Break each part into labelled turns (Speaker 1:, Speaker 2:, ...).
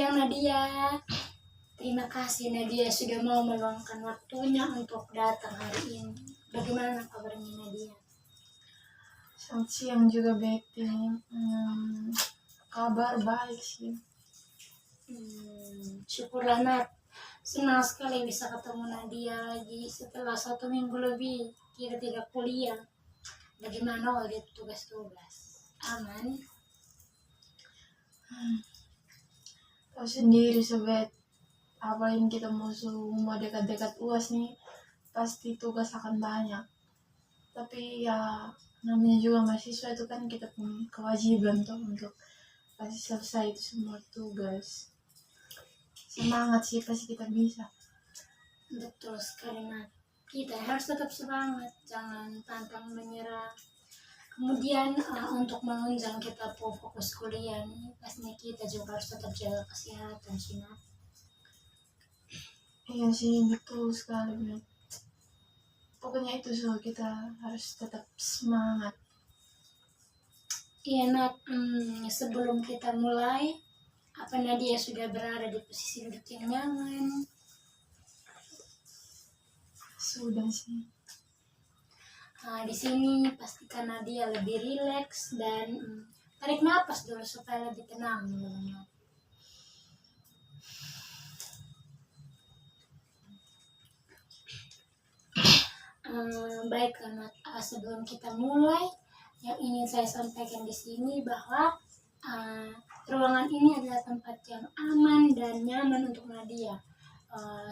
Speaker 1: siang Nadia. Terima kasih Nadia sudah mau meluangkan waktunya untuk datang hari ini. Bagaimana kabarnya Nadia?
Speaker 2: Selamat siang juga Betty. Kabar baik sih.
Speaker 1: Syukurlah Nat. Senang sekali bisa ketemu Nadia lagi setelah 1 minggu lebih kita tidak kuliah. Bagaimana oleh tugas-tugas? Aman?
Speaker 2: Tahu sendiri Sobat, apa yang kita mau dekat-dekat UAS nih, pasti tugas akan banyak. Tapi ya namanya juga mahasiswa itu kan kita punya kewajiban tuh untuk pasti selesai itu semua tugas. Semangat sih, pasti kita bisa.
Speaker 1: Betul sekali Nat. Kita harus tetap semangat, jangan pantang menyerah. Kemudian untuk menunjang kita fokus kuliah nih, pastinya kita juga harus tetap jaga kesehatan sih Nat.
Speaker 2: Iya sih, betul sekali Bet. Pokoknya itu kita harus tetap semangat.
Speaker 1: Iya Nat, sebelum kita mulai, apa Nadia sudah berada di posisi duduk yang nyaman?
Speaker 2: Sudah sih.
Speaker 1: Di sini pastikan Nadia lebih rileks dan tarik nafas dulu supaya lebih tenang. Baiklah Nat, sebelum kita mulai, yang ingin saya sampaikan di sini bahwa ruangan ini adalah tempat yang aman dan nyaman untuk Nadia.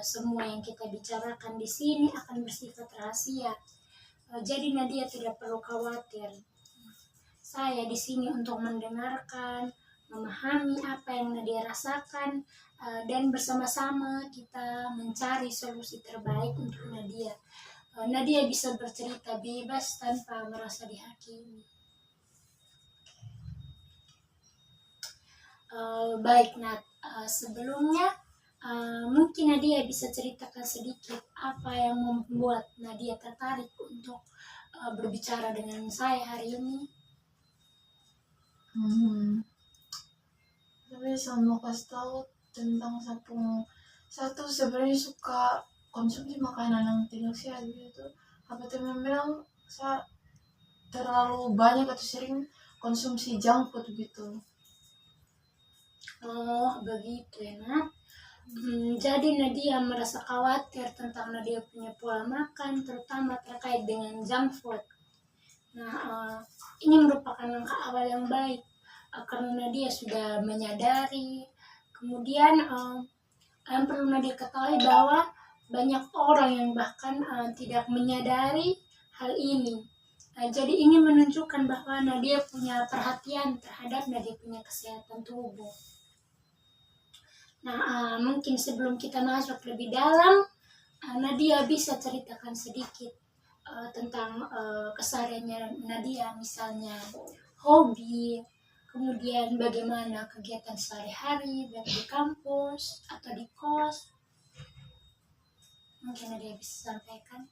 Speaker 1: Semua yang kita bicarakan di sini akan bersifat rahasia. Jadi Nadia tidak perlu khawatir. Saya di sini untuk mendengarkan, memahami apa yang Nadia rasakan, dan bersama-sama kita mencari solusi terbaik untuk Nadia. Nadia bisa bercerita bebas tanpa merasa dihakimi. Baik Nat, sebelumnya mungkin Nadia bisa ceritakan sedikit apa yang membuat Nadia tertarik untuk berbicara dengan saya hari ini.
Speaker 2: Tapi saya mau kasih tahu tentang satu sebenarnya suka konsumsi makanan yang tidak sehat gitu. Apa teman bilang saya terlalu banyak atau sering konsumsi junk food gitu.
Speaker 1: Oh begitu ya Nat. Jadi Nadia merasa khawatir tentang Nadia punya pola makan, terutama terkait dengan junk food. Nah, ini merupakan langkah awal yang baik karena Nadia sudah menyadari. Kemudian yang perlu Nadia ketahui bahwa banyak orang yang bahkan tidak menyadari hal ini. Jadi ini menunjukkan bahwa Nadia punya perhatian terhadap Nadia punya kesehatan tubuh. Nah, mungkin sebelum kita masuk lebih dalam, Nadia bisa ceritakan sedikit tentang kesehariannya Nadia, misalnya hobi, kemudian bagaimana kegiatan sehari-hari, baik di kampus atau di kos. Mungkin Nadia bisa sampaikan.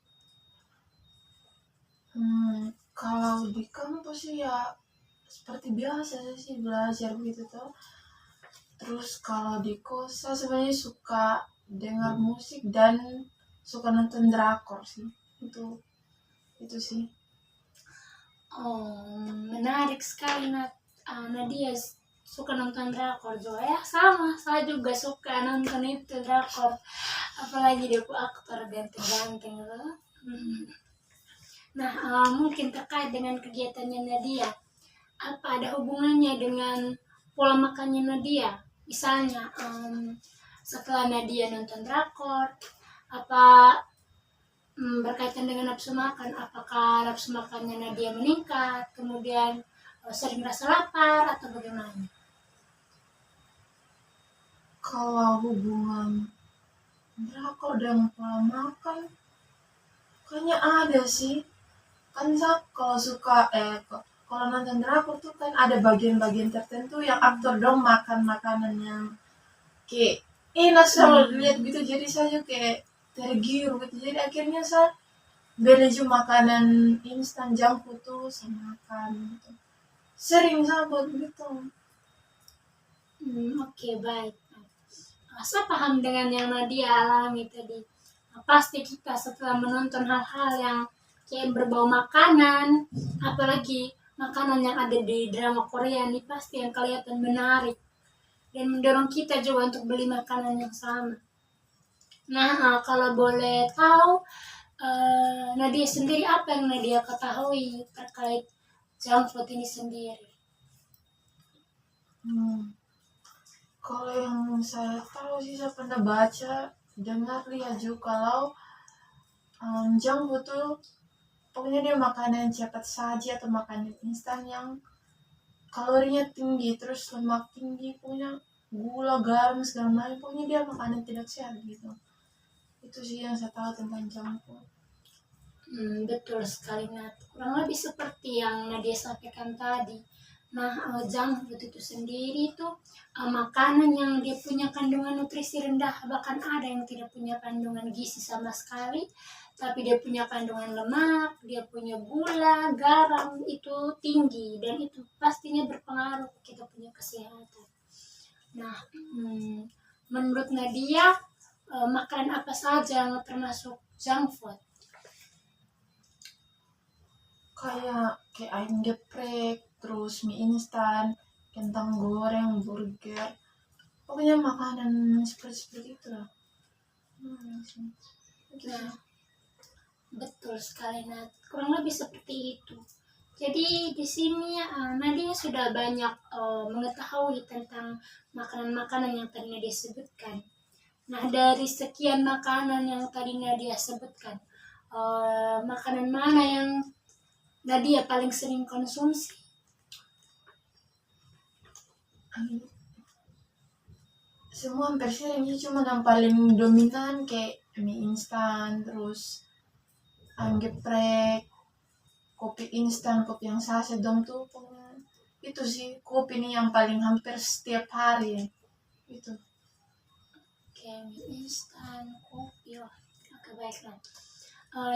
Speaker 2: Kalau di kampus sih ya seperti biasa sih belajar gitu tuh. Terus kalau di kos saya sebenarnya suka dengar musik dan suka nonton drakor sih. Itu sih.
Speaker 1: Oh, menarik sekali Nadia suka nonton drakor juga ya, sama saya juga suka nonton itu drakor, apalagi dia aktor ganteng-ganteng loh. Nah, mungkin terkait dengan kegiatannya Nadia, apa ada hubungannya dengan pola makannya Nadia? Misalnya setelah Nadia nonton drakor, apa berkaitan dengan nafsu makan, apakah nafsu makannya Nadia meningkat, kemudian sering merasa lapar atau bagaimana?
Speaker 2: Kalau hubungan drakor dan pola makan kayaknya ada sih. Kan saya kalau suka kalau nonton drakor tuh kan ada bagian-bagian tertentu yang aktor dong makan makanan yang kayak enak kalau dilihat gitu, jadi saya kayak tergiur gitu, jadi akhirnya saya beli juga makanan instan junk food tuh saya makan gitu. Sering saya buat gitu.
Speaker 1: Oke, baik. Saya paham dengan yang Nadia alami tadi. Pasti kita setelah menonton hal-hal yang kayak berbau makanan, apalagi makanan yang ada di drama Korea ini pasti yang kelihatan menarik dan mendorong kita juga untuk beli makanan yang sama. Nah, kalau boleh tahu, Nadia sendiri apa yang Nadia ketahui terkait junk food ini sendiri?
Speaker 2: Kalau yang saya tahu sih, saya pernah baca, dengar, lihat juga kalau junk food tuh pokoknya dia makanan cepat saji atau makanan instan yang kalorinya tinggi, terus lemak tinggi, pokoknya gula, garam, segala macam, pokoknya dia makanan tidak sehat gitu. Itu sih yang saya tahu tentang junk food.
Speaker 1: Betul sekali, Nat. Kurang lebih seperti yang Nadia sampaikan tadi. Nah, junk food itu sendiri itu makanan yang dia punya kandungan nutrisi rendah, bahkan ada yang tidak punya kandungan gizi sama sekali, tapi dia punya kandungan lemak, dia punya gula, garam itu tinggi, dan itu pastinya berpengaruh ke kita punya kesehatan. Nah, menurut Nadia, makanan apa saja yang termasuk junk food?
Speaker 2: Kayak ayam geprek, terus mie instan, kentang goreng, burger, pokoknya makanan seperti itu lah.
Speaker 1: Nah, betul sekali, Nat. Kurang lebih seperti itu. Jadi di sini Nadia sudah banyak mengetahui tentang makanan-makanan yang tadi Nadia sebutkan. Nah, dari sekian makanan yang tadi Nadia sebutkan, makanan mana yang Nadia paling sering konsumsi?
Speaker 2: Semua hampir sering sih, cuma yang paling dominan kayak mie instan, terus ayam geprek, kopi instan, kopi yang saset dong tuh, pokoknya itu sih kopi nih yang paling hampir setiap hari itu.
Speaker 1: Oke, mie instan, kopi, oke baiklah.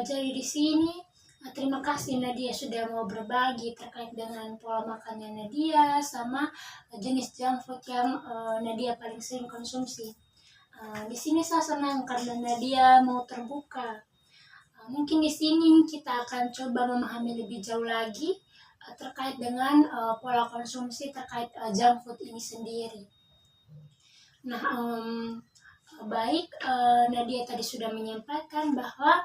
Speaker 1: Jadi di sini terima kasih Nadia sudah mau berbagi terkait dengan pola makannya Nadia sama jenis junk food yang Nadia paling sering konsumsi. Di sini saya senang karena Nadia mau terbuka. Mungkin di sini kita akan coba memahami lebih jauh lagi terkait dengan pola konsumsi terkait junk food ini sendiri. Nah, baik, Nadia tadi sudah menyampaikan bahwa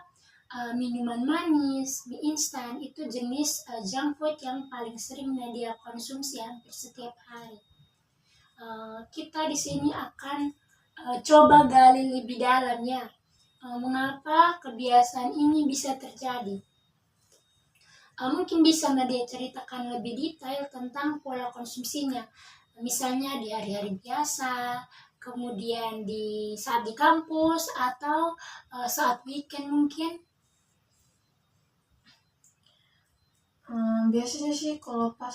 Speaker 1: minuman manis, mie instan itu jenis junk food yang paling sering Nadia konsumsi hampir setiap hari. Kita di sini akan coba gali lebih dalam ya, mengapa kebiasaan ini bisa terjadi. Mungkin bisa Nadia ceritakan lebih detail tentang pola konsumsinya, misalnya di hari-hari biasa, kemudian di saat di kampus atau saat weekend mungkin.
Speaker 2: Biasanya sih kalau pas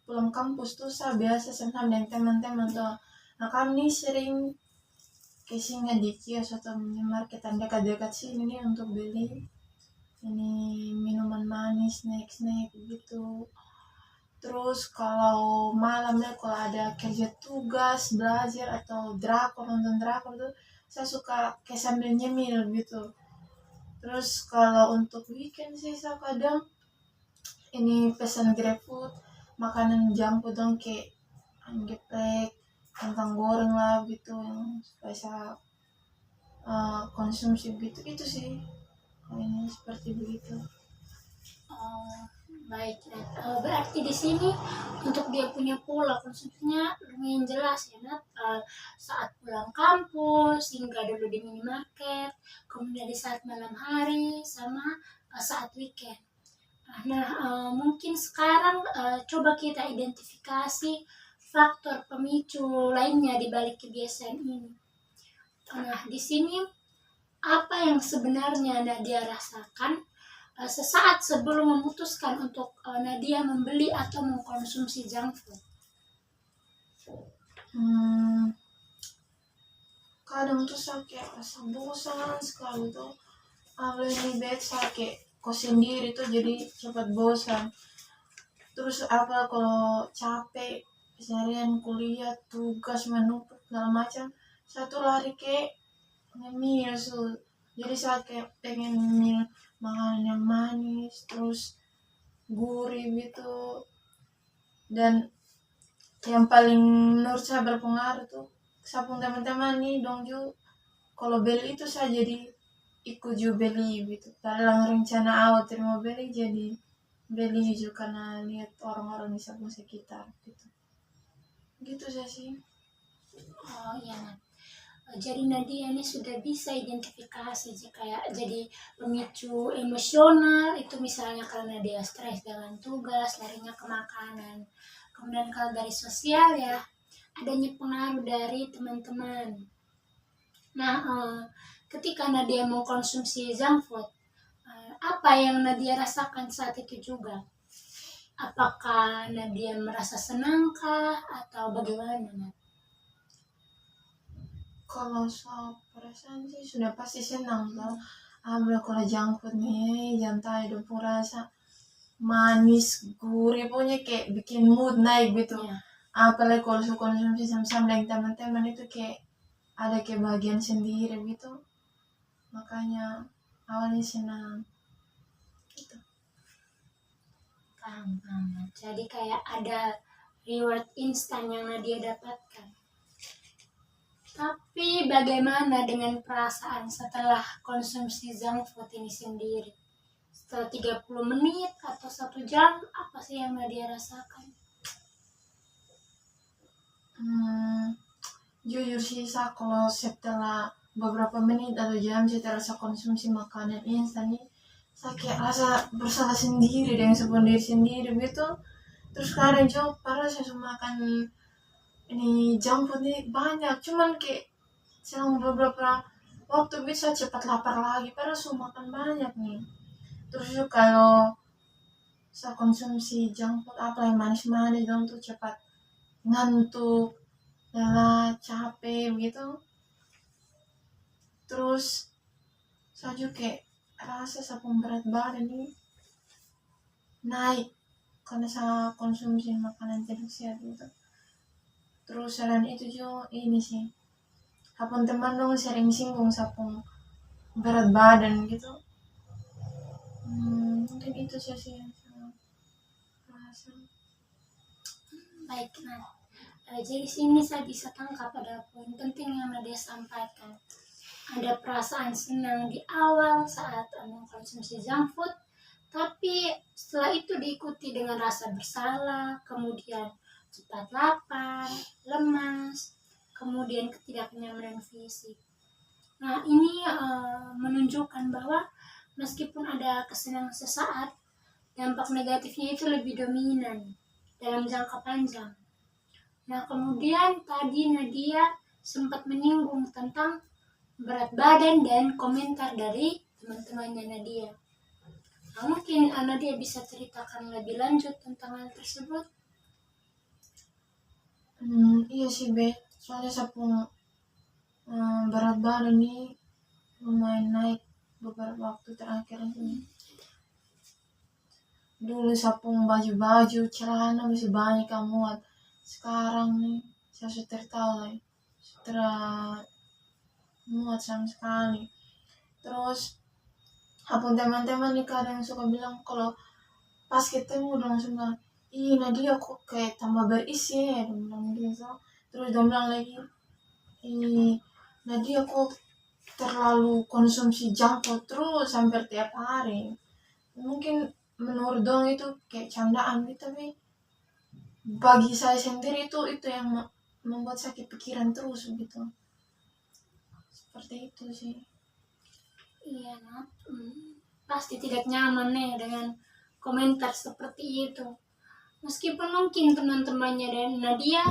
Speaker 2: pulang kampus tuh saya biasa sama dengan teman-teman tuh. Nah kami nih sering ke singgah di kios atau minimarket yang dekat-dekat sini nih untuk beli ini minuman manis, snack gitu. Terus kalau malamnya kalau ada kerja tugas, belajar atau nonton drakor tuh saya suka kayak sambil nyemil gitu. Terus kalau untuk weekend sih saya kadang ini pesan GrabFood, makanan junk food dong kayak geprek, kentang goreng lah gitu yang supaya saya konsumsi gitu itu sih. Kayaknya seperti begitu.
Speaker 1: Baik, berarti di sini untuk dia punya pola konsumsinya lumayan jelas ya, Nat. Saat pulang kampus, hingga dulu di minimarket, kemudian di saat malam hari, sama saat weekend. Nah, mungkin sekarang coba kita identifikasi faktor pemicu lainnya di balik kebiasaan ini. Nah, di sini apa yang sebenarnya Nadia rasakan sesaat sebelum memutuskan untuk Nadia membeli atau mengkonsumsi junk food?
Speaker 2: Kadang tuh saya kayak rasa bosan sekali tuh. Lebih baik saya kayak kos sendiri tuh jadi cepat bosan. Terus apa kalau capek seharian kuliah tugas menumpuk segala macam, satu lari ke ngemil so. Jadi saya kayak pengen ngemil makanan yang manis terus gurih gitu. Dan yang paling menurut saya berpengaruh tuh sapung teman-teman nih dong ju, kalau beli itu saya jadi ikut ju beli gitu, dalam rencana awal terima beli jadi beli juga karena lihat orang-orang di sapung sekitar gitu, gitu saya sih.
Speaker 1: Oh iya Nat. Jadi Nadia ini sudah bisa identifikasi sih kayak jadi pemicu emosional itu misalnya karena dia stres dengan tugas, larinya ke makanan. Kemudian kalau dari sosial ya adanya pengaruh dari teman-teman. Nah, ketika Nadia mengkonsumsi junk food, apa yang Nadia rasakan saat itu juga? Apakah Nadia merasa senangkah atau bagaimana?
Speaker 2: Kalau soal perasaan sih sudah pasti senang loh. Ambil kalau junk food nih jantai dong rasa manis gurih punya kayak bikin mood naik gitu.
Speaker 1: Ya.
Speaker 2: Apalagi kalau suka konsumsi sama-sama dengan teman-teman itu kayak ada kebahagiaan sendiri gitu, makanya awalnya senang gitu.
Speaker 1: Paham, paham. Jadi kayak ada reward instan yang Nadia dapatkan. Tapi bagaimana dengan perasaan setelah konsumsi junk food ini sendiri? Setelah 30 menit atau 1 jam, apa sih yang Nadia rasakan?
Speaker 2: Jujur sih saya kalau setelah beberapa menit atau jam setelah saya konsumsi makanan instan ini, saya kayak rasa bersalah sendiri dengan sebuah diri sendiri gitu. Terus kadang juga padahal saya sudah makan ini junk food ini banyak, cuman kayak selang beberapa waktu bisa cepat lapar lagi padahal sudah makan banyak nih. Terus juga kalau saya konsumsi junk food apa yang manis-manis dong tuh cepat ngantuk, lelah, capek gitu. Terus saya juga kayak rasa sapung berat badan ini naik karena saya konsumsi makanan tidak sehat gitu. Terus selain itu juga ini sih, sapung teman dong sering singgung sapung berat badan gitu. Mungkin itu sih yang saya rasa.
Speaker 1: Baik, nah, jadi sini saya bisa tangkap ada poin penting yang Nadia sampaikan. Ada perasaan senang di awal saat mengkonsumsi junk food, tapi setelah itu diikuti dengan rasa bersalah, kemudian cepat lapar, lemas, kemudian ketidaknyamanan fisik. Nah, ini menunjukkan bahwa meskipun ada kesenangan sesaat, dampak negatifnya itu lebih dominan dalam jangka panjang. Nah, kemudian tadi Nadia sempat menyinggung tentang berat badan dan komentar dari teman-temannya Nadia. Nah, mungkin Nadia bisa ceritakan lebih lanjut tentang hal tersebut.
Speaker 2: Iya sih Be, soalnya sapung berat badan ini lumayan naik beberapa waktu terakhir ini. Dulu sapung baju-baju, celana masih banyak yang muat. Sekarang nih, saya sudah tahu lah, sudah muat sama sekali. Terus, apun teman-teman nih kadang suka bilang kalau pas ketemu dong langsung bilang, ih Nadia kok kayak tambah berisi ya, dia bilang gitu. Terus dia bilang lagi, ih Nadia kok terlalu konsumsi junk food terus hampir tiap hari. Mungkin menurut dong itu kayak candaan gitu, tapi bagi saya sendiri itu yang membuat sakit pikiran terus gitu. Seperti itu sih.
Speaker 1: Iya, Nat. Pasti tidak nyaman nih dengan komentar seperti itu. Meskipun mungkin teman-temannya dan Nadia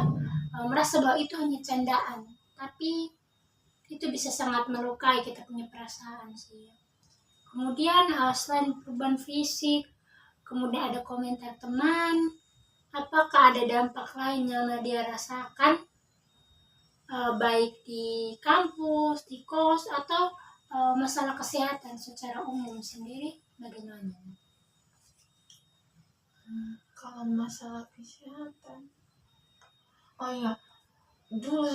Speaker 1: merasa bahwa itu hanya candaan, tapi itu bisa sangat melukai kita punya perasaan sih. Kemudian selain perubahan fisik, kemudian ada komentar teman, apakah ada dampak lain yang Nadia rasakan, baik di kampus, di kos, atau masalah kesehatan secara umum sendiri, bagaimana?
Speaker 2: Kalau masalah kesehatan, oh iya, dulu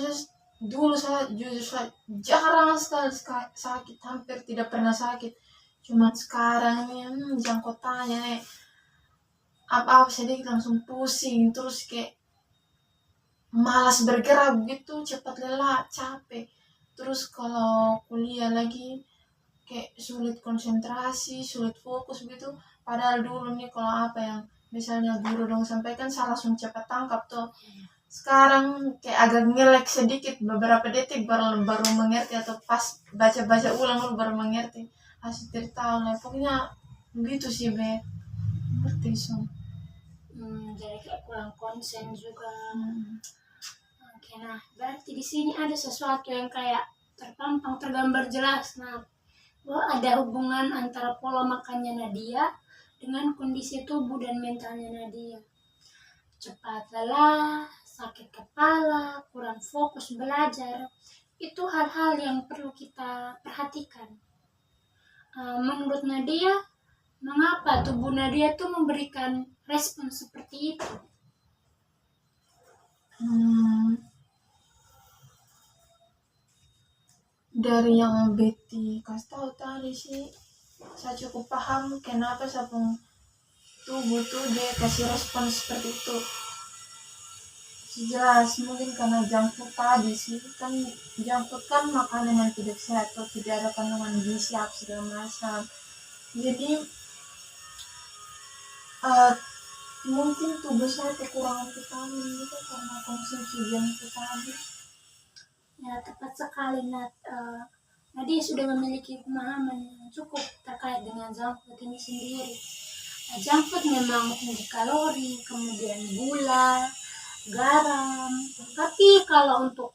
Speaker 2: dulu saya jujur jarang sekali sakit, hampir tidak pernah sakit. Cuman sekarang ini jangkau tanya nih, apa-apa sedikit langsung pusing, terus kayak malas bergerak gitu, cepat lelah, capek. Terus kalau kuliah lagi kayak sulit konsentrasi, sulit fokus gitu. Padahal dulu nih kalau apa yang misalnya guru dong sampaikan saya langsung cepat tangkap tuh. Sekarang kayak agak ngelek sedikit beberapa detik baru mengerti, atau pas baca-baca ulang baru mengerti. Hasil tahu lah pokoknya begitu sih be. Ngerti so.
Speaker 1: Jadi kayak kurang konsen juga.
Speaker 2: Hmm.
Speaker 1: Oke, nah berarti di sini ada sesuatu yang kayak terpampang, tergambar jelas, nah bahwa ada hubungan antara pola makannya Nadia dengan kondisi tubuh dan mentalnya Nadia. Cepat lelah, sakit kepala, kurang fokus belajar, itu hal-hal yang perlu kita perhatikan. Menurut Nadia, mengapa tubuh Nadia tuh memberikan respon seperti itu?
Speaker 2: Dari yang Betty kasih tahu tadi sih, saya cukup paham kenapa saya pun tubuh tuh dia kasih respon seperti itu. Jelas mungkin karena junk food tadi sih, kan junk food kan makanan yang tidak sehat atau tidak ada kandungan gizi apa segala macam. Jadi mungkin tubuh saya kekurangan vitamin gitu karena konsumsi junk food tadi.
Speaker 1: Ya, tepat sekali, Nat. Nadia sudah memiliki pemahaman yang cukup terkait dengan junk food ini sendiri. Junk food memang tinggi kalori, kemudian gula, garam, tapi kalau untuk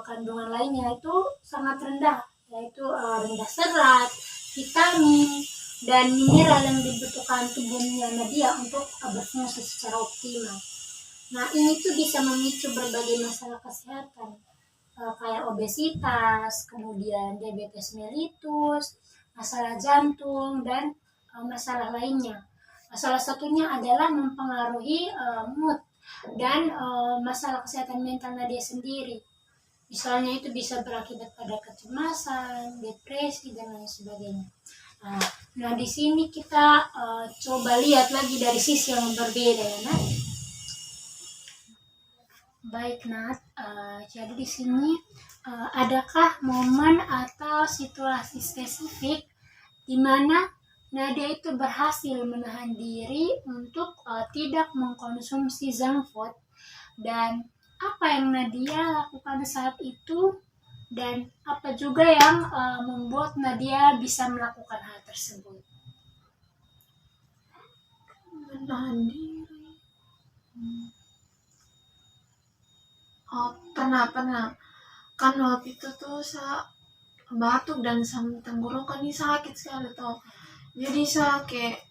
Speaker 1: kandungan lainnya itu sangat rendah, yaitu rendah serat, vitamin, dan mineral yang dibutuhkan tubuhnya Nadia untuk berfungsi secara optimal. Nah, ini tuh bisa memicu berbagai masalah kesehatan, kayak obesitas, kemudian diabetes mellitus, masalah jantung, dan masalah lainnya. Salah satunya adalah mempengaruhi mood dan masalah kesehatan mental Nadia sendiri. Misalnya itu bisa berakibat pada kecemasan, depresi, dan lain sebagainya. Nah di sini kita coba lihat lagi dari sisi yang berbeda ya, Nat. Baik, Nat. Jadi di sini adakah momen atau situasi spesifik di mana Nadia itu berhasil menahan diri untuk tidak mengkonsumsi junk food, dan apa yang Nadia lakukan saat itu, dan apa juga yang membuat Nadia bisa melakukan hal tersebut?
Speaker 2: Menahan diri. Pernah kan waktu itu tuh saya batuk dan tenggorokan ini sakit sekali tuh. Jadi saya kayak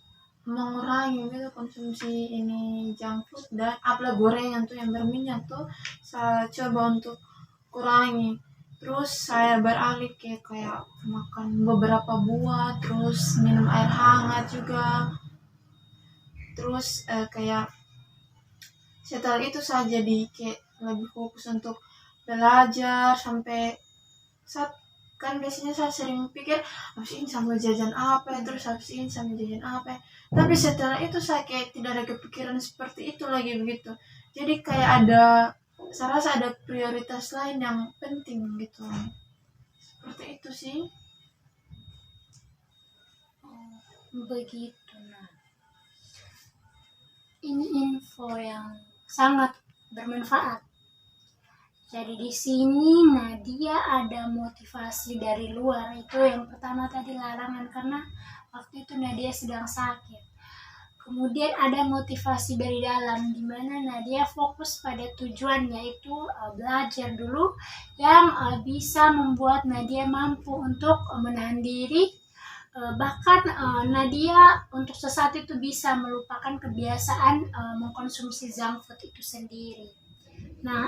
Speaker 2: mengurangi gitu konsumsi ini junk food, dan apalagi gorengan tuh yang berminyak tuh saya coba untuk kurangi. Terus saya beralih kayak makan beberapa buah, terus minum air hangat juga. Terus kayak setelah itu saya jadi kayak lebih fokus untuk belajar, sampai saat kan biasanya saya sering pikir habis ini sama jajan apa ya, terus habis ini sama jajan apa ya. Tapi setelah itu saya kayak tidak ada kepikiran seperti itu lagi begitu. Jadi kayak saya rasa ada prioritas lain yang penting gitu. Seperti itu sih.
Speaker 1: Begitu. Nah, ini info yang sangat bermanfaat. Jadi di sini Nadia ada motivasi dari luar. Itu yang pertama tadi larangan, karena waktu itu Nadia sedang sakit. Kemudian ada motivasi dari dalam, di mana Nadia fokus pada tujuan, yaitu belajar dulu, yang bisa membuat Nadia mampu untuk menahan diri. Bahkan Nadia untuk sesaat itu bisa melupakan kebiasaan mengkonsumsi junk food itu sendiri. Nah,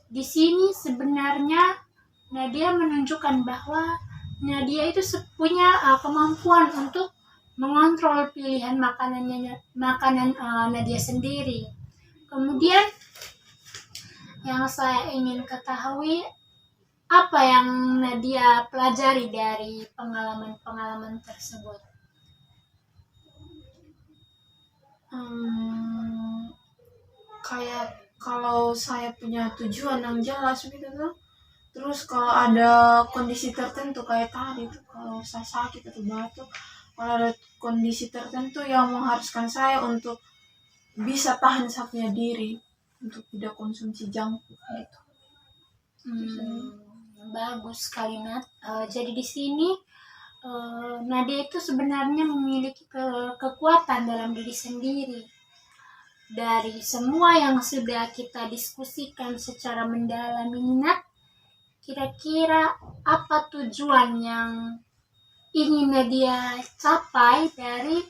Speaker 1: di sini sebenarnya Nadia menunjukkan bahwa Nadia itu punya kemampuan untuk mengontrol pilihan makanan Nadia sendiri. Kemudian yang saya ingin ketahui, apa yang Nadia pelajari dari pengalaman-pengalaman tersebut?
Speaker 2: Kayak kalau saya punya tujuan yang jelas gitu tuh, terus kalau ada kondisi tertentu kayak tadi tuh, kalau saya sakit atau batuk, kalau ada kondisi tertentu yang mengharuskan saya untuk bisa tahan saya punya diri untuk tidak konsumsi junk food gitu.
Speaker 1: Bagus sekali, Nat. Jadi di sini Nadia itu sebenarnya memiliki kekuatan dalam diri sendiri. Dari semua yang sudah kita diskusikan secara mendalam ini, Nat, kira-kira apa tujuan yang ingin Nadia capai dari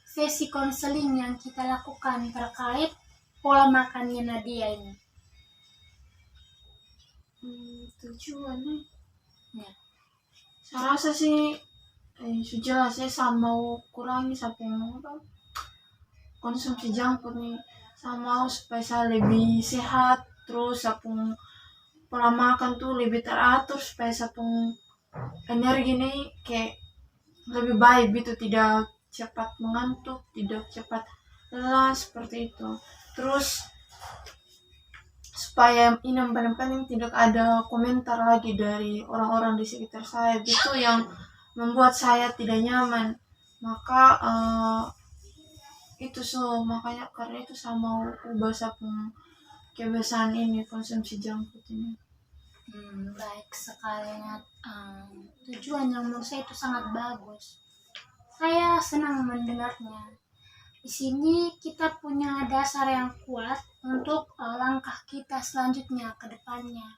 Speaker 1: sesi konseling yang kita lakukan terkait pola makannya Nadia ini?
Speaker 2: Tujuannya
Speaker 1: Ya.
Speaker 2: saya rasa sih sudah saya mau kurangi sampai konsumsi junk food nih. Saya mau supaya saya lebih sehat, terus saya pun pola makan tuh lebih teratur supaya saya pun energi nih kayak lebih baik gitu, tidak cepat mengantuk, tidak cepat lelah seperti itu. Terus supaya ini yang paling penting, tidak ada komentar lagi dari orang-orang di sekitar saya gitu yang membuat saya tidak nyaman. Maka itu makanya karena itu saya mau ubah kebiasaan ini konsumsi junk food ini.
Speaker 1: Baik sekali, Nat. Tujuan yang menurut saya itu sangat bagus. Saya senang mendengarnya. Di sini kita punya dasar yang kuat untuk langkah kita selanjutnya ke depannya.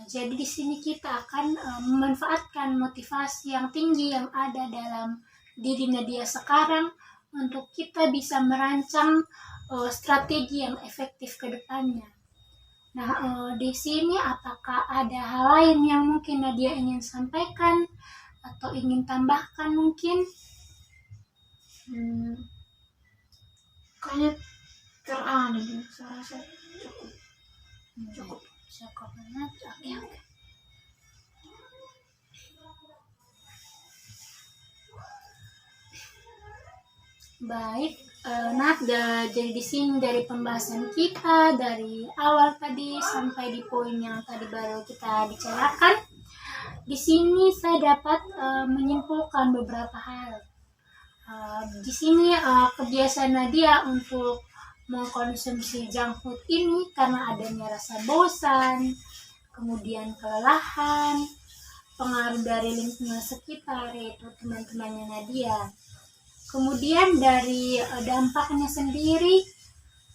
Speaker 1: Jadi di sini kita akan memanfaatkan motivasi yang tinggi yang ada dalam diri Nadia sekarang untuk kita bisa merancang strategi yang efektif ke depannya. Nah, di sini apakah ada hal lain yang mungkin Nadia ingin sampaikan atau ingin tambahkan mungkin?
Speaker 2: Kayaknya terada deh, saya rasa
Speaker 1: Cukup banget. Oke. Baik, Nat, jadi di sini dari pembahasan kita dari awal tadi sampai di poin yang tadi baru kita bicarakan, di sini saya dapat menyimpulkan beberapa hal. Di sini kebiasaan Nadia untuk mengkonsumsi junk food ini karena adanya rasa bosan, kemudian kelelahan, pengaruh dari lingkungan sekitar yaitu teman-temannya Nadia. Kemudian dari dampaknya sendiri,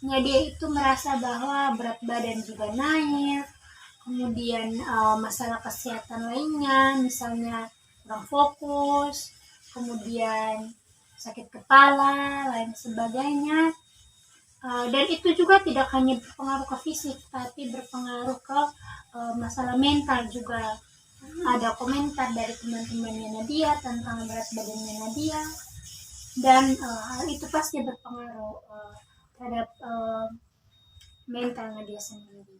Speaker 1: Nadia itu merasa bahwa berat badan juga naik, kemudian masalah kesehatan lainnya, misalnya kurang fokus, kemudian sakit kepala, lain sebagainya. Dan itu juga tidak hanya berpengaruh ke fisik, tapi berpengaruh ke masalah mental juga. Ada komentar dari teman-temannya Nadia tentang berat badannya Nadia. Dan hal itu pasti berpengaruh terhadap mental Nadia sendiri.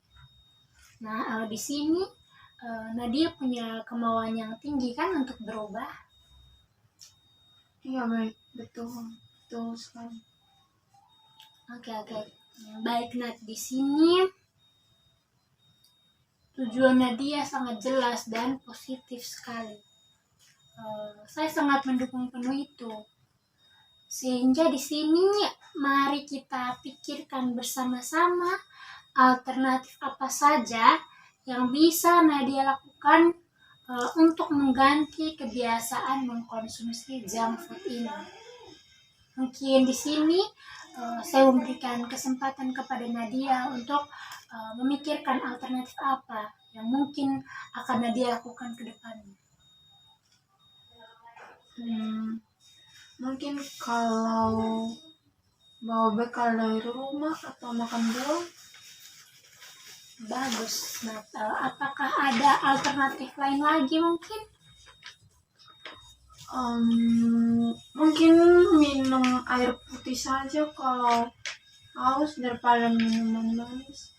Speaker 1: Nah, di sini Nadia punya kemauan yang tinggi kan untuk berubah.
Speaker 2: Iya, baik, betul sekali.
Speaker 1: Oke. Baik, Nat, di sini tujuan Nadia sangat jelas dan positif sekali. Saya sangat mendukung penuh itu. Sehingga di sini mari kita pikirkan bersama-sama alternatif apa saja yang bisa Nadia lakukan untuk mengganti kebiasaan mengkonsumsi junk food ini. Mungkin di sini saya memberikan kesempatan kepada Nadia untuk memikirkan alternatif apa yang mungkin akan Nadia lakukan ke depannya.
Speaker 2: Mungkin kalau bawa bekal dari rumah atau makan buah.
Speaker 1: Bagus. Nah, apakah ada alternatif lain lagi mungkin?
Speaker 2: Mungkin minum air putih saja kalau haus daripada minuman manis.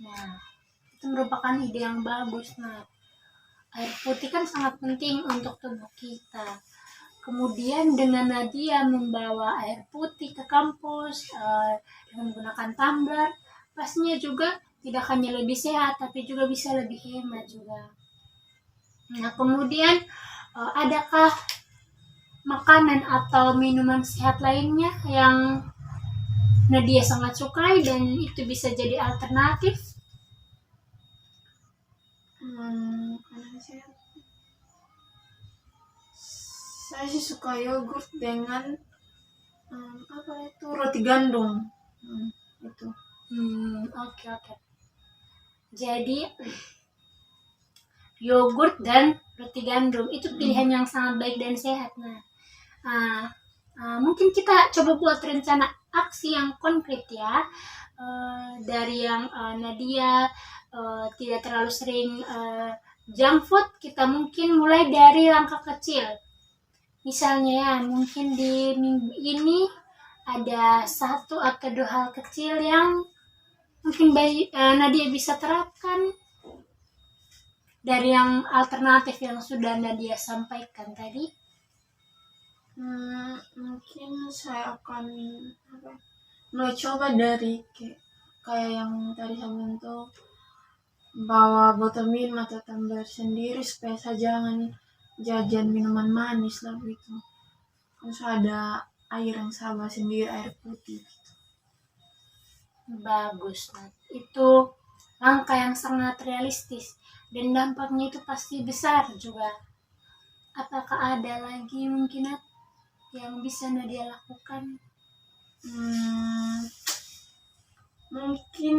Speaker 1: Nah, itu merupakan ide yang bagus. Nah, air putih kan sangat penting untuk tubuh kita. Kemudian dengan Nadia membawa air putih ke kampus dengan menggunakan tumbler, pastinya juga tidak hanya lebih sehat, tapi juga bisa lebih hemat juga. Nah, kemudian adakah makanan atau minuman sehat lainnya yang Nadia sangat sukai dan itu bisa jadi alternatif?
Speaker 2: Makanan sehat. Saya sih suka yogurt dengan apa itu roti gandum. Itu.
Speaker 1: Oke. Jadi yogurt dan roti gandum itu pilihan yang sangat baik dan sehat. Nah, mungkin kita coba buat rencana aksi yang konkret ya. Dari yang Nadia tidak terlalu sering junk food, kita mungkin mulai dari langkah kecil. Misalnya ya, mungkin di minggu ini ada 1 atau 2 hal kecil yang mungkin Nadia bisa terapkan dari yang alternatif yang sudah Nadia sampaikan tadi.
Speaker 2: Mungkin saya akan mulai coba dari kayak yang tadi saya bentuk, bawa botol minum atau tumbler sendiri supaya saya jangan jajan minuman manis lah gitu. Terus ada air yang saya bawa sendiri, air putih.
Speaker 1: Bagus, itu langkah yang sangat realistis dan dampaknya itu pasti besar juga. Apakah ada lagi mungkin yang bisa Nadia lakukan?
Speaker 2: Mungkin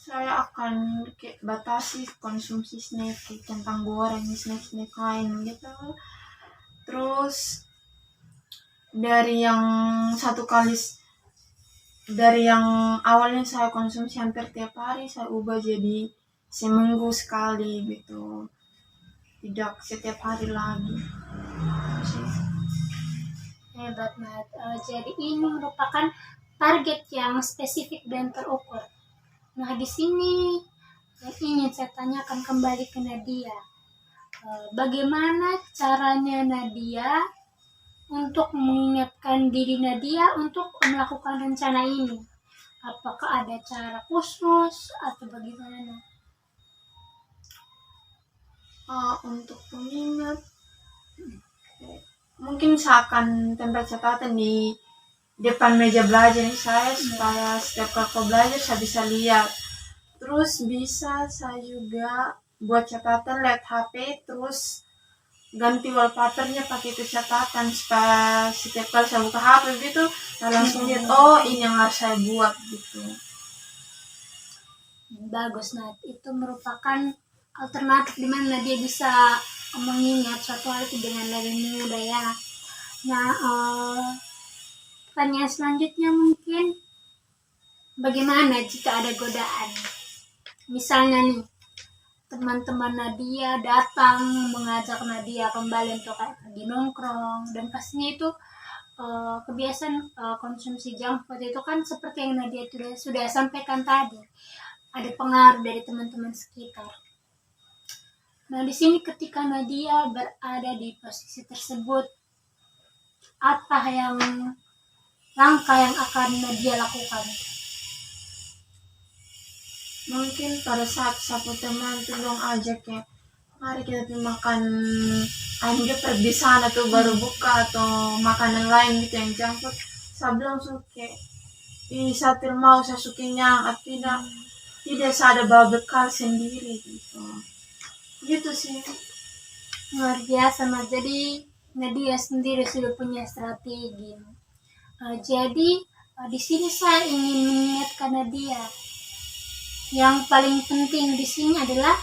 Speaker 2: saya akan batasi konsumsi snack, kentang goreng, snack lain gitu. Terus dari yang awalnya saya konsumsi hampir tiap hari, saya ubah jadi seminggu sekali gitu, tidak setiap hari lagi.
Speaker 1: Hebat banget. Jadi ini merupakan target yang spesifik dan terukur. Nah, di sini ingin saya tanyakan kembali ke Nadia. Bagaimana caranya Nadia untuk mengingatkan diri Nadia untuk melakukan rencana ini? Apakah ada cara khusus atau bagaimana?
Speaker 2: Untuk pengingat, mungkin saya akan tempel catatan di depan meja belajar saya supaya setiap kakak belajar saya bisa lihat. Terus bisa saya juga buat catatan lewat HP, terus ganti wallpapernya pakai itu catatan supaya setiap kali saya buka HP gitu saya langsung lihat, oh ini yang harus saya buat gitu.
Speaker 1: Bagus, itu merupakan alternatif di mana dia bisa mengingat suatu hal itu dengan lebih mudah ya. Nah, pertanyaan selanjutnya mungkin bagaimana jika ada godaan? Misalnya nih, teman-teman Nadia datang mengajak Nadia kembali untuk pergi nongkrong, dan pastinya itu kebiasaan konsumsi junk food itu kan seperti yang Nadia sudah sampaikan tadi, ada pengaruh dari teman-teman sekitar. Nah, di sini ketika Nadia berada di posisi tersebut, apa yang langkah yang akan Nadia lakukan?
Speaker 2: Mungkin pada saat satu teman tuh dong ajak ya, mari kita makan ayam geprek di sana tuh baru buka, atau makanan lain gitu yang junk food, saya bilang suka saya tidak mau, saya sukanya tidak saya ada bawa bekal sendiri gitu sih.
Speaker 1: Luar biasa, jadi Nadia sendiri sudah punya strategi. Jadi di sini saya ingin mengingatkan Nadia, yang paling penting di sini adalah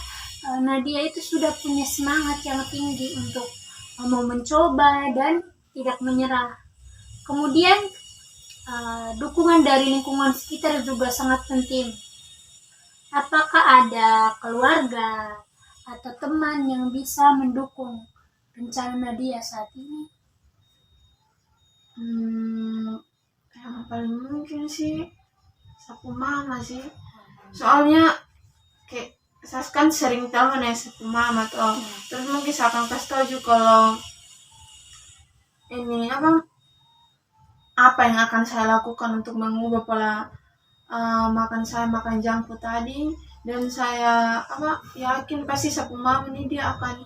Speaker 1: Nadia itu sudah punya semangat yang tinggi untuk mau mencoba dan tidak menyerah. Kemudian dukungan dari lingkungan sekitar juga sangat penting. Apakah ada keluarga atau teman yang bisa mendukung rencana Nadia saat ini?
Speaker 2: Yang paling mungkin sih sapu mama sih. Soalnya kayak saya kan sering tahu nih satu mama tuh, terus mungkin saya akan kasih tahu juga kalau ini apa yang akan saya lakukan untuk mengubah pola makan saya, makan junk food tadi. Dan saya yakin pasti sapu mama ini dia akan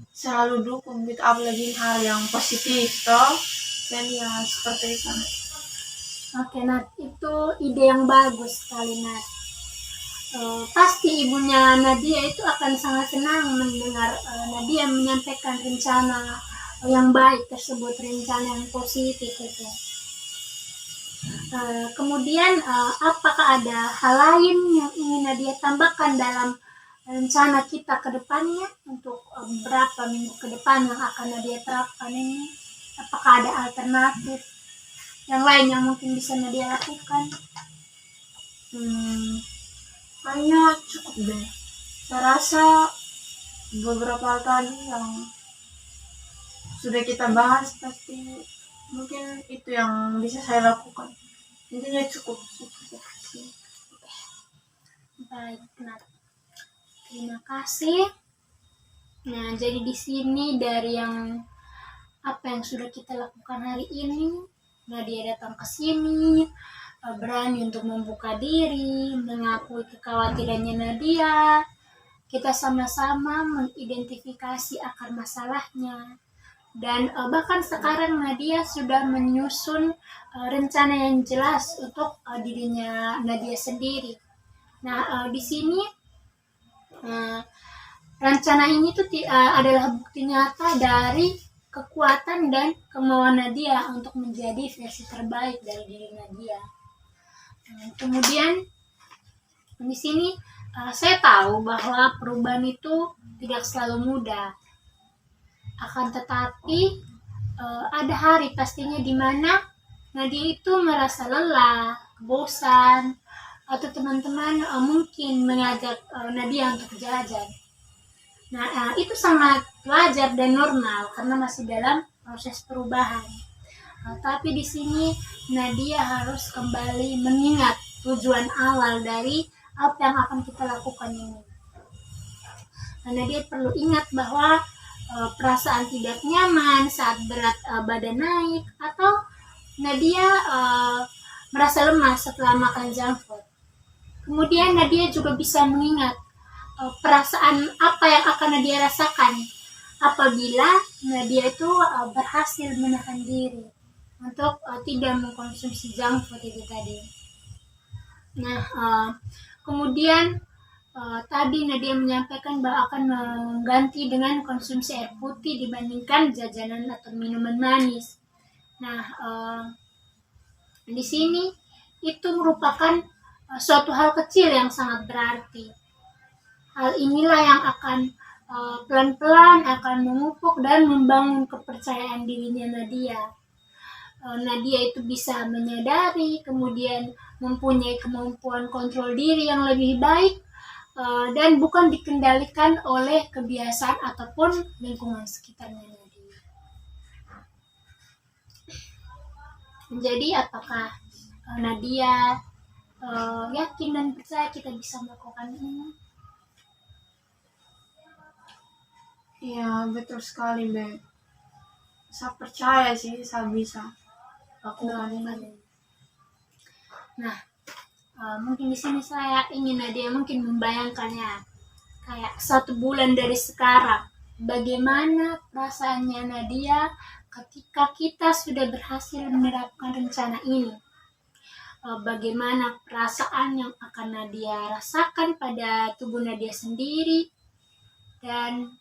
Speaker 2: selalu dukung gitu, apalagi hal yang positif toh. Dan ya seperti itu.
Speaker 1: Oke Nat, itu ide yang bagus sekali Nat. Pasti ibunya Nadia itu akan sangat senang mendengar Nadia menyampaikan rencana yang baik tersebut, rencana yang positif itu. Kemudian apakah ada hal lain yang ingin Nadia tambahkan dalam rencana kita ke depannya untuk beberapa minggu ke depan yang akan Nadia terapkan ini? Apakah ada alternatif yang lain yang mungkin bisa Nadia lakukan?
Speaker 2: Kayaknya cukup deh. Saya rasa beberapa hal tadi yang sudah kita bahas pasti mungkin itu yang bisa saya lakukan. Intinya cukup sih.
Speaker 1: Baik, Nat. Terima kasih. Nah, jadi di sini dari yang apa yang sudah kita lakukan hari ini, Nadia datang ke sini, berani untuk membuka diri, mengakui kekhawatirannya Nadia. Kita sama-sama mengidentifikasi akar masalahnya. Dan bahkan sekarang Nadia sudah menyusun rencana yang jelas untuk dirinya Nadia sendiri. Nah, di sini rencana ini tuh adalah bukti nyata dari kekuatan dan kemauan Nadia untuk menjadi versi terbaik dari diri Nadia. Kemudian di sini saya tahu bahwa perubahan itu tidak selalu mudah. Akan tetapi ada hari pastinya di mana Nadia itu merasa lelah, bosan, atau teman-teman mungkin mengajak Nadia untuk jajan. Nah, itu sangat wajar dan normal karena masih dalam proses perubahan. Tapi di sini Nadia harus kembali mengingat tujuan awal dari apa yang akan kita lakukan ini. Nadia perlu ingat bahwa perasaan tidak nyaman saat berat badan naik, atau Nadia merasa lemah setelah makan junk food. Kemudian Nadia juga bisa mengingat perasaan apa yang akan Nadia rasakan apabila Nadia itu berhasil menahan diri untuk tidak mengkonsumsi junk food itu tadi. Nah, kemudian tadi Nadia menyampaikan bahwa akan mengganti dengan konsumsi air putih dibandingkan jajanan atau minuman manis. Nah, di sini itu merupakan suatu hal kecil yang sangat berarti. Hal inilah yang akan pelan-pelan akan memupuk dan membangun kepercayaan dirinya Nadia. Nadia itu bisa menyadari, kemudian mempunyai kemampuan kontrol diri yang lebih baik, dan bukan dikendalikan oleh kebiasaan ataupun lingkungan sekitarnya Nadia. Jadi apakah Nadia yakin dan percaya kita bisa melakukan ini?
Speaker 2: Iya, betul sekali, Beb. Saya percaya sih saya bisa lakukan ini.
Speaker 1: Nah, mungkin di sini saya ingin Nadia mungkin membayangkannya kayak 1 bulan dari sekarang. Bagaimana perasaannya Nadia ketika kita sudah berhasil menerapkan rencana ini? Bagaimana perasaan yang akan Nadia rasakan pada tubuh Nadia sendiri? Dan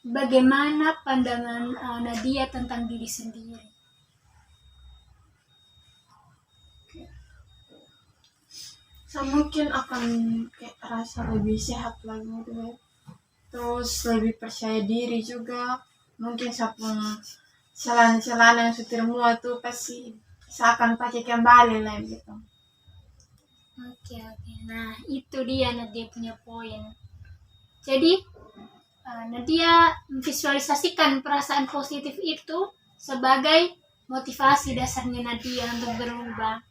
Speaker 1: bagaimana pandangan Nadia tentang diri sendiri?
Speaker 2: Saya mungkin akan kayak rasa lebih sehat lagi gitu, terus lebih percaya diri juga. Mungkin saya pun celana-celana yang sudah muat tuh pasti saya akan pakai kembali lah gitu.
Speaker 1: Oke. Nah, itu dia Nadia punya poin. Jadi Nadia memvisualisasikan perasaan positif itu sebagai motivasi dasarnya Nadia untuk berubah.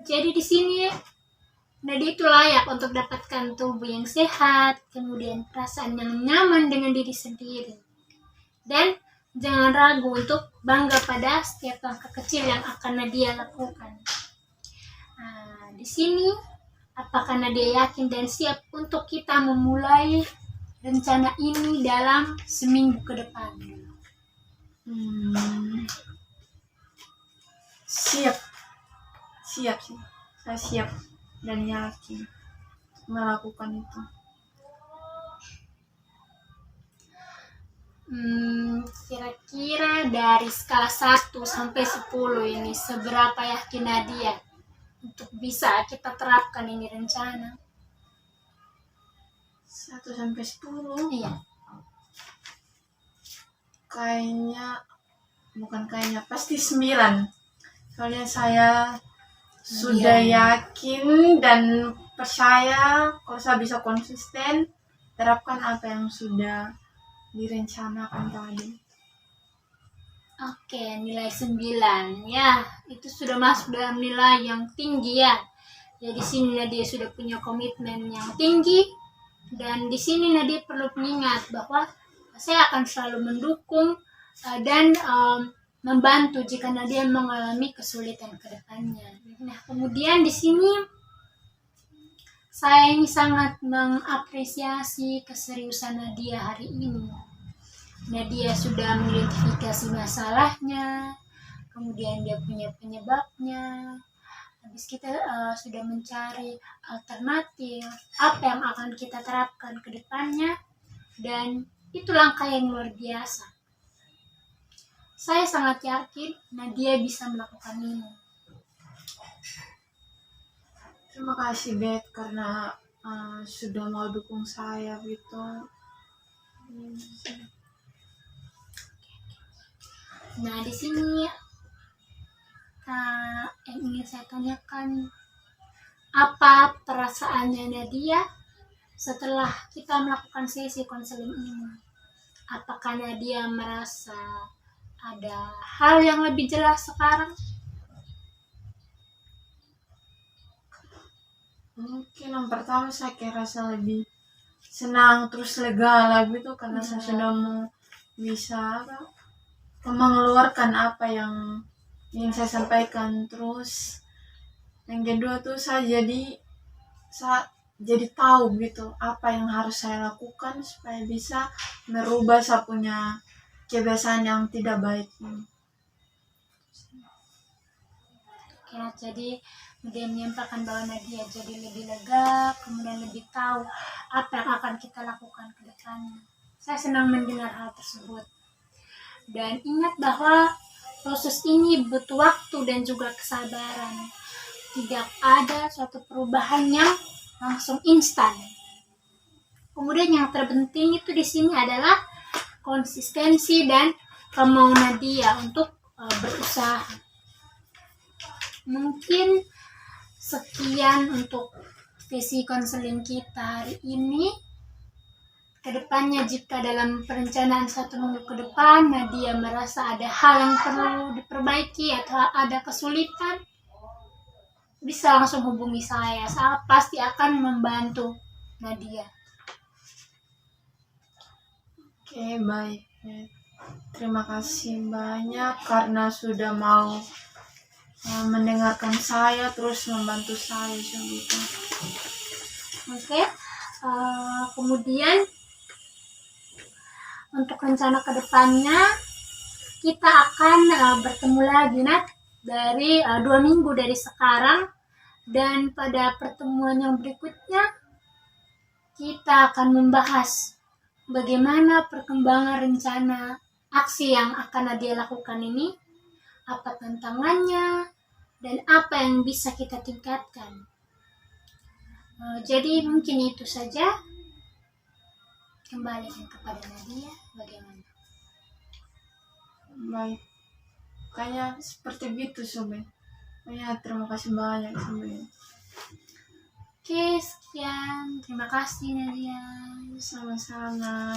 Speaker 1: Jadi di sini Nadia itu layak untuk dapatkan tubuh yang sehat, kemudian perasaan yang nyaman dengan diri sendiri. Dan jangan ragu untuk bangga pada setiap langkah kecil yang akan Nadia lakukan. Nah, di sini apakah Nadia yakin dan siap untuk kita memulai rencana ini dalam seminggu ke depan?
Speaker 2: Siap sih, saya siap dan yakin melakukan itu.
Speaker 1: Kira-kira dari skala 1 sampai 10 ini seberapa yakin Nadia untuk bisa kita terapkan ini rencana?
Speaker 2: 1 sampai 10?
Speaker 1: Iya.
Speaker 2: Pasti 9. Soalnya saya sudah yakin dan percaya kalau saya bisa konsisten terapkan apa yang sudah direncanakan tadi.
Speaker 1: Oke, nilai 9 ya, itu sudah masuk dalam nilai yang tinggi ya. Jadi di sini Nadia sudah punya komitmen yang tinggi, dan di sini Nadia perlu mengingat bahwa saya akan selalu mendukung dan membantu jika Nadia mengalami kesulitan ke depannya. Nah, kemudian di sini saya ini sangat mengapresiasi keseriusan Nadia hari ini. Nadia sudah mengidentifikasi masalahnya, kemudian dia punya penyebabnya. Habis kita sudah mencari alternatif apa yang akan kita terapkan ke depannya, dan itu langkah yang luar biasa. Saya sangat yakin Nadia bisa melakukan ini.
Speaker 2: Terima kasih Bet karena sudah mau dukung saya gitu.
Speaker 1: Nah, di sini yang ingin saya tanyakan, apa perasaannya Nadia setelah kita melakukan sesi konseling ini? Apakah Nadia merasa ada hal yang lebih jelas sekarang?
Speaker 2: Mungkin yang pertama saya kayak rasa lebih senang terus lega lah gitu karena saya sudah mau bisa mengeluarkan apa yang ingin saya sampaikan. Terus yang kedua tuh saya jadi tahu gitu apa yang harus saya lakukan supaya bisa merubah saya punya kebiasaan yang tidak baik ini.
Speaker 1: Ya, jadi Nadia menyampaikan bahwa Nadia jadi lebih lega, kemudian lebih tahu apa yang akan kita lakukan ke depannya. Saya senang mendengar hal tersebut. Dan ingat bahwa proses ini butuh waktu dan juga kesabaran. Tidak ada suatu perubahan yang langsung instan. Kemudian yang terpenting itu di sini adalah konsistensi dan kemauan Nadia untuk berusaha. Mungkin sekian untuk sesi konseling kita hari ini. Kedepannya jika dalam perencanaan 1 minggu ke depan Nadia merasa ada hal yang perlu diperbaiki atau ada kesulitan, bisa langsung hubungi saya. Saya pasti akan membantu Nadia.
Speaker 2: Oke, baik. Terima kasih banyak karena sudah mau mendengarkan saya terus membantu saya gitu.
Speaker 1: Oke. Kemudian untuk rencana kedepannya kita akan bertemu lagi dari 2 minggu dari sekarang, dan pada pertemuan yang berikutnya kita akan membahas bagaimana perkembangan rencana aksi yang akan Nadia lakukan ini, apa tantangannya, dan apa yang bisa kita tingkatkan. Jadi mungkin itu saja. Kembalikan kepada Nadia, bagaimana?
Speaker 2: Baik. Kayaknya seperti itu Sobe. Terima kasih banyak Sobe.
Speaker 1: Oke, sekian. Terima kasih Nadia.
Speaker 2: Sama-sama.